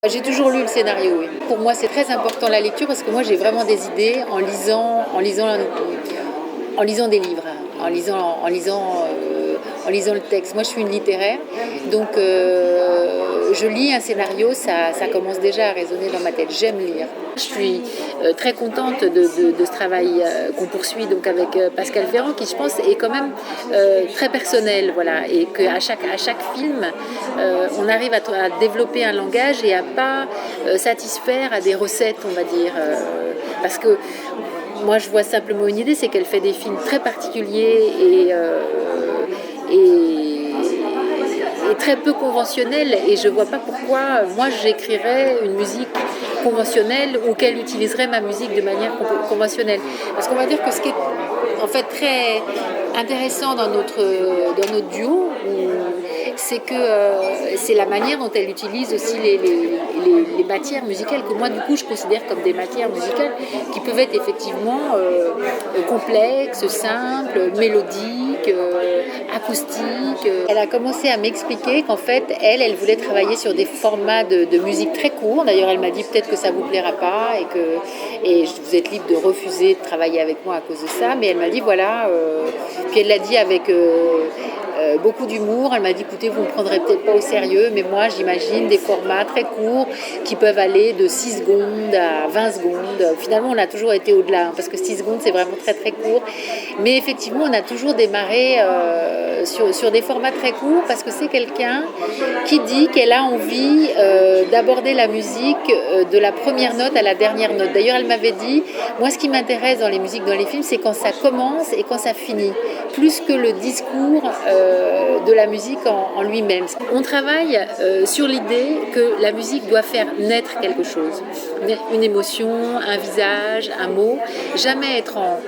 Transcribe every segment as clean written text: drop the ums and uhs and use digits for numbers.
J'ai toujours lu le scénario, oui. Pour moi, c'est très important la lecture parce que moi, j'ai vraiment des idées en lisant des livres, en lisant le texte. Moi, je suis une littéraire, donc je lis un scénario, ça commence déjà à résonner dans ma tête. J'aime lire. Je suis très contente de ce travail qu'on poursuit donc avec Pascal Ferrand, qui je pense est quand même très personnel, voilà, et qu'à chaque film, on arrive à développer un langage et à pas satisfaire à des recettes, on va dire, parce que moi, je vois simplement une idée, c'est qu'elle fait des films très particuliers et très peu conventionnels. Et je ne vois pas pourquoi moi j'écrirais une musique conventionnelle ou qu'elle utiliserait ma musique de manière conventionnelle. Parce qu'on va dire que ce qui est en fait très intéressant dans notre duo, c'est que c'est la manière dont elle utilise aussi les matières musicales que moi du coup je considère comme des matières musicales qui peuvent être effectivement complexes, simples, mélodiques, acoustiques. Elle a commencé à m'expliquer qu'en fait elle voulait travailler sur des formats de musique très courts. D'ailleurs elle m'a dit peut-être que ça vous plaira pas et vous êtes libre de refuser de travailler avec moi à cause de ça, mais elle m'a dit voilà, puis elle l'a dit avec beaucoup d'humour. Elle m'a dit écoutez, vous ne me prendrez peut-être pas au sérieux, mais moi j'imagine des formats très courts qui peuvent aller de 6 secondes à 20 secondes. Finalement on a toujours été au-delà, parce que 6 secondes c'est vraiment très très court, mais effectivement on a toujours démarré sur des formats très courts parce que c'est quelqu'un qui dit qu'elle a envie d'aborder la musique de la première note à la dernière note. D'ailleurs elle m'avait dit moi ce qui m'intéresse dans les musiques, dans les films, c'est quand ça commence et quand ça finit, plus que le discours de la musique en lui-même. On travaille sur l'idée que la musique doit faire naître quelque chose, une émotion, un visage, un mot, jamais être en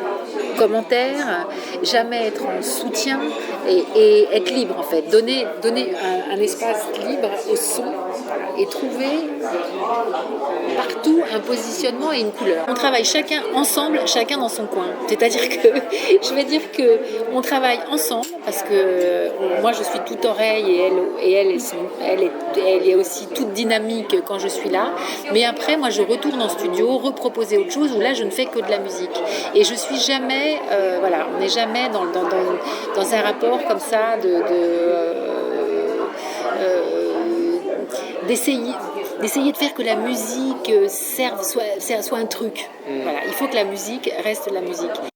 commentaire, jamais être en soutien et être libre en fait, donner un espace libre au son et trouver partout un positionnement et une couleur. On travaille chacun ensemble, chacun dans son coin. C'est-à-dire que je vais dire que on travaille ensemble parce que moi je suis toute oreille et elle est aussi toute dynamique quand je suis là. Mais après moi je retourne en studio, reproposer autre chose où là je ne fais que de la musique. Et je suis jamais, voilà, on n'est jamais dans un rapport comme ça d'essayer de faire que la musique soit un truc. Voilà, il faut que la musique reste la musique.